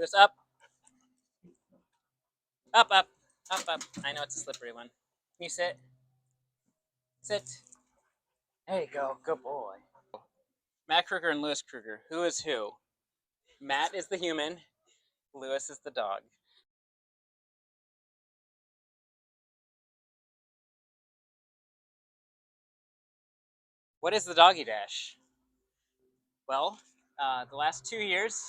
Lewis, up, up, up, up, up. I know it's a slippery one. Can you sit? Sit. There you go. Good boy. Matt Kruger and Lewis Kruger. Who is who? Matt is the human. Lewis is the dog. What is the Doggy Dash? Well, the last 2 years,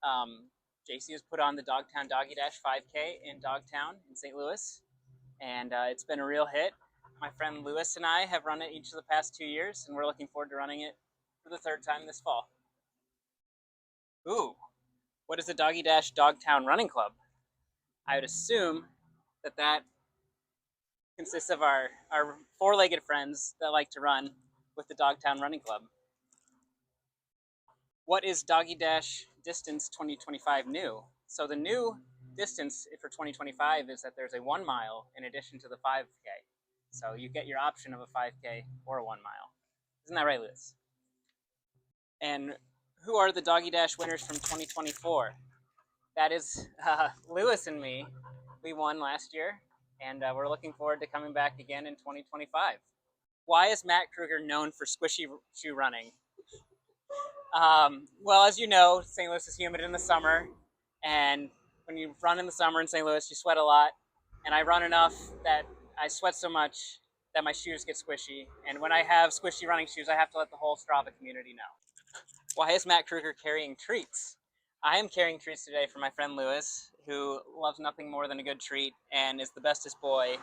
JC has put on the Dogtown Doggy Dash 5K in Dogtown in St. Louis, and it's been a real hit. My friend Lewis and I have run it each of the past 2 years, and we're looking forward to running it for the third time this fall. Ooh, what is the Doggy Dash Dogtown Running Club? I would assume that consists of our four-legged friends that like to run with the Dogtown Running Club. What is Doggy Dash Distance 2025 new? So the new distance for 2025 is that there's a 1 mile in addition to the 5K. So you get your option of a 5K or a 1 mile. Isn't that right, Liz? And who are the Doggy Dash winners from 2024? That is Lewis and me. We won last year, and we're looking forward to coming back again in 2025. Why is Matt Kruger known for squishy shoe running? Well, as you know, St. Louis is humid in the summer, and when you run in the summer in St. Louis, you sweat a lot, and I run enough that I sweat so much that my shoes get squishy, and when I have squishy running shoes, I have to let the whole Strava community know. Why is Matt Kruger carrying treats? I am carrying treats today for my friend Lewis, who loves nothing more than a good treat and is the bestest boy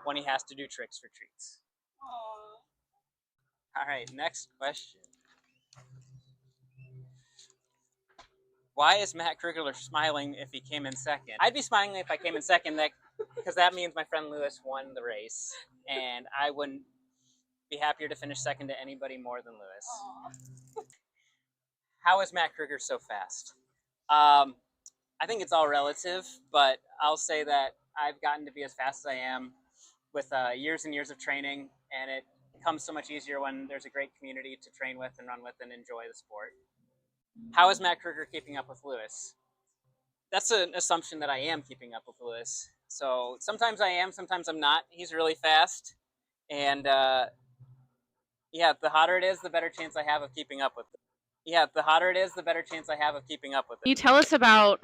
when he has to do tricks for treats. Aww. All right, next question. Why is Matt Kruger smiling if he came in second? I'd be smiling if I came in second, because that means my friend Lewis won the race, and I wouldn't be happier to finish second to anybody more than Lewis. Aww. How is Matt Kruger so fast? I think it's all relative, but I'll say that I've gotten to be as fast as I am with years and years of training, and it comes so much easier when there's a great community to train with and run with and enjoy the sport. How is Matt Kruger keeping up with Lewis? That's an assumption that I am keeping up with Lewis. So sometimes I am, sometimes I'm not. He's really fast, and yeah, the hotter it is, the better chance I have of keeping up with it. Yeah, the hotter it is, the better chance I have of keeping up with it. Can you tell us about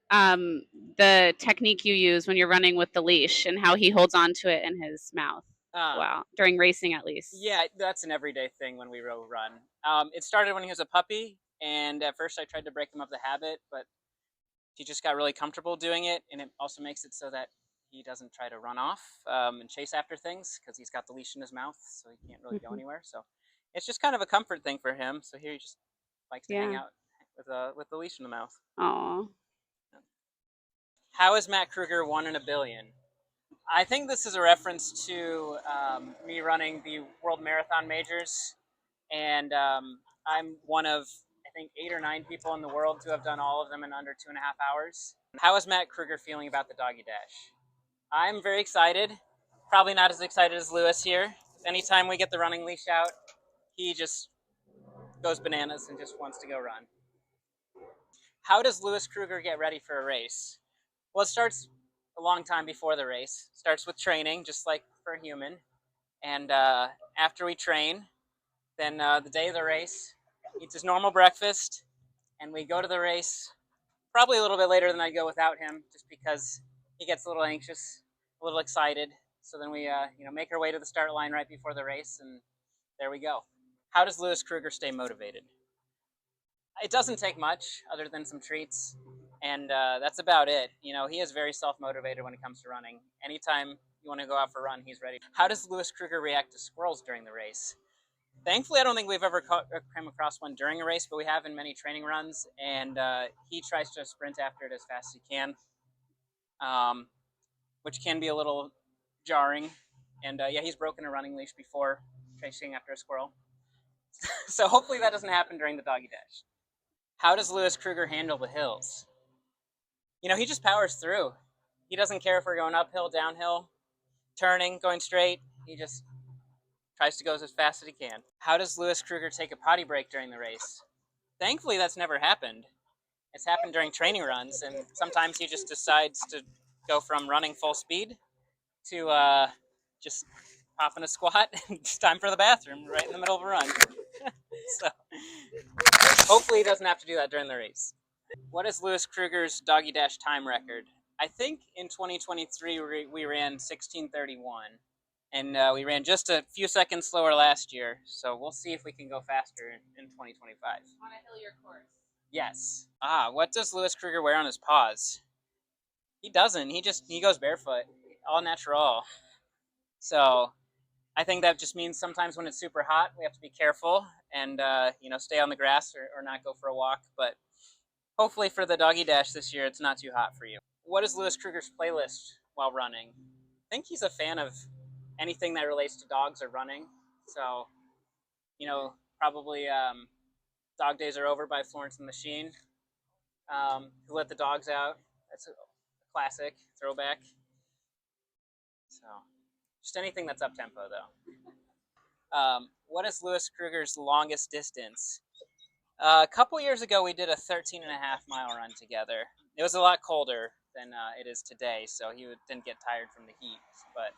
the technique you use when you're running with the leash and how he holds on to it in his mouth? Wow, during racing at least. Yeah, that's an everyday thing when we run. It started when he was a puppy, and at first I tried to break him of the habit, but he just got really comfortable doing it, and it also makes it so that he doesn't try to run off and chase after things because he's got the leash in his mouth, so he can't really go anywhere. So it's just kind of a comfort thing for him. So here he just likes to hang out with the leash in the mouth. Aww. How is Matt Kruger 1 in a billion? I think this is a reference to me running the World Marathon Majors, and I'm one of, I think, 8 or 9 people in the world to have done all of them in under 2.5 hours. How is Matt Kruger feeling about the Doggy Dash? I'm very excited. Probably not as excited as Lewis here. Anytime we get the running leash out, he just goes bananas and just wants to go run. How does Lewis Kruger get ready for a race? Well, it starts a long time before the race. It starts with training, just like for a human. And after we train, then the day of the race, eats his normal breakfast, and we go to the race probably a little bit later than I'd go without him, just because he gets a little anxious, a little excited. So then we make our way to the start line right before the race, and there we go. How does Lewis Kruger stay motivated? It doesn't take much other than some treats, and that's about it. You know, he is very self-motivated when it comes to running. Anytime you want to go out for a run, he's ready. How does Lewis Kruger react to squirrels during the race? Thankfully, I don't think we've ever come across one during a race, but we have in many training runs, and he tries to sprint after it as fast as he can, which can be a little jarring. And yeah, he's broken a running leash before chasing after a squirrel. So hopefully that doesn't happen during the Doggy Dash. How does Lewis Kruger handle the hills? You know, he just powers through. He doesn't care if we're going uphill, downhill, turning, going straight. He just tries to go as fast as he can. How does Lewis Kruger take a potty break during the race? Thankfully, that's never happened. It's happened during training runs, and sometimes he just decides to go from running full speed to just popping a squat. It's time for the bathroom right in the middle of a run. So hopefully he doesn't have to do that during the race. What is Lewis Kruger's Doggy Dash time record? I think in 2023 we ran 16:31, and we ran just a few seconds slower last year. So we'll see if we can go faster in 2025. On a hillier course. Yes. What does Lewis Kruger wear on his paws? He doesn't. He goes barefoot, all natural. So I think that just means sometimes when it's super hot, we have to be careful and stay on the grass or not go for a walk. But hopefully for the Doggy Dash this year, it's not too hot for you. What is Lewis Kruger's playlist while running? I think he's a fan of anything that relates to dogs or running. So, probably Dog Days Are Over by Florence and the Machine. Who Let the Dogs Out? That's a classic throwback. So, just anything that's up tempo, though. What is Lewis Kruger's longest distance? A couple years ago, we did a 13.5-mile run together. It was a lot colder than it is today, so he didn't get tired from the heat. But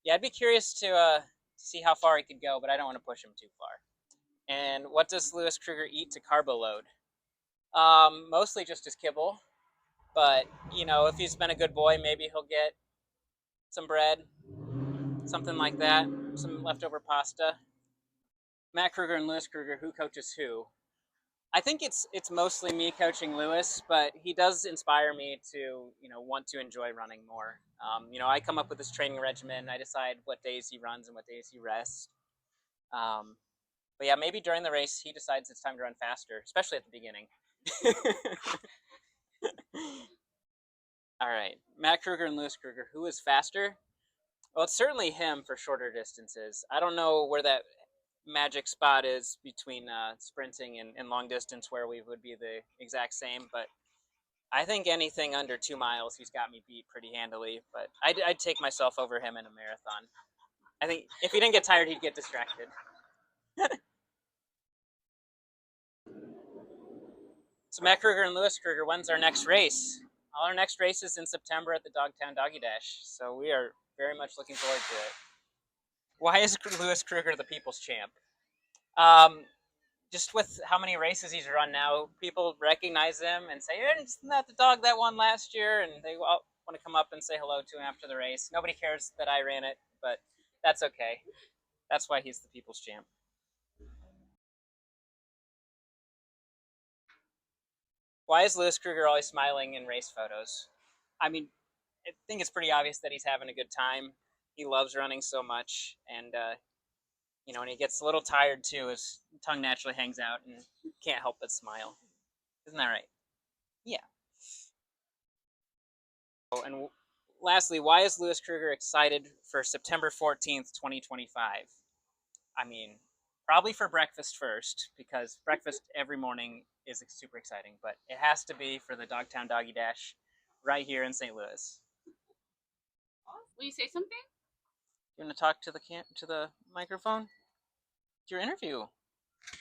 yeah, I'd be curious to see how far he could go, but I don't want to push him too far. And what does Lewis Kruger eat to carbo load? Mostly just his kibble. But, if he's been a good boy, maybe he'll get some bread, something like that, some leftover pasta. Matt Kruger and Lewis Kruger, who coaches who? I think it's mostly me coaching Lewis, but he does inspire me to want to enjoy running more. I come up with this training regimen. I decide what days he runs and what days he rests. But yeah, maybe during the race he decides it's time to run faster, especially at the beginning. All right, Matt Kruger and Lewis Kruger, who is faster? Well, it's certainly him for shorter distances. I don't know where that magic spot is between sprinting and long distance where we would be the exact same, but I think anything under 2 miles, he's got me beat pretty handily. But I'd take myself over him in a marathon. I think if he didn't get tired, he'd get distracted. So Matt Kruger and Lewis Kruger, when's our next race? All our next race is in September at the Dogtown Doggy Dash. So we are very much looking forward to it. Why is Lewis Kruger the people's champ? Just with how many races he's run now, people recognize him and say, isn't that the dog that won last year? And they want to come up and say hello to him after the race. Nobody cares that I ran it, but that's okay. That's why he's the people's champ. Why is Lewis Kruger always smiling in race photos? I mean, I think it's pretty obvious that he's having a good time. He loves running so much, and when he gets a little tired too, his tongue naturally hangs out and can't help but smile. Isn't that right? Yeah. Oh, and lastly, why is Lewis Kruger excited for September 14th, 2025? I mean, probably for breakfast first, because breakfast every morning is super exciting, but it has to be for the Dogtown Doggy Dash right here in St. Louis. Will you say something? You want to talk to the microphone? It's your interview.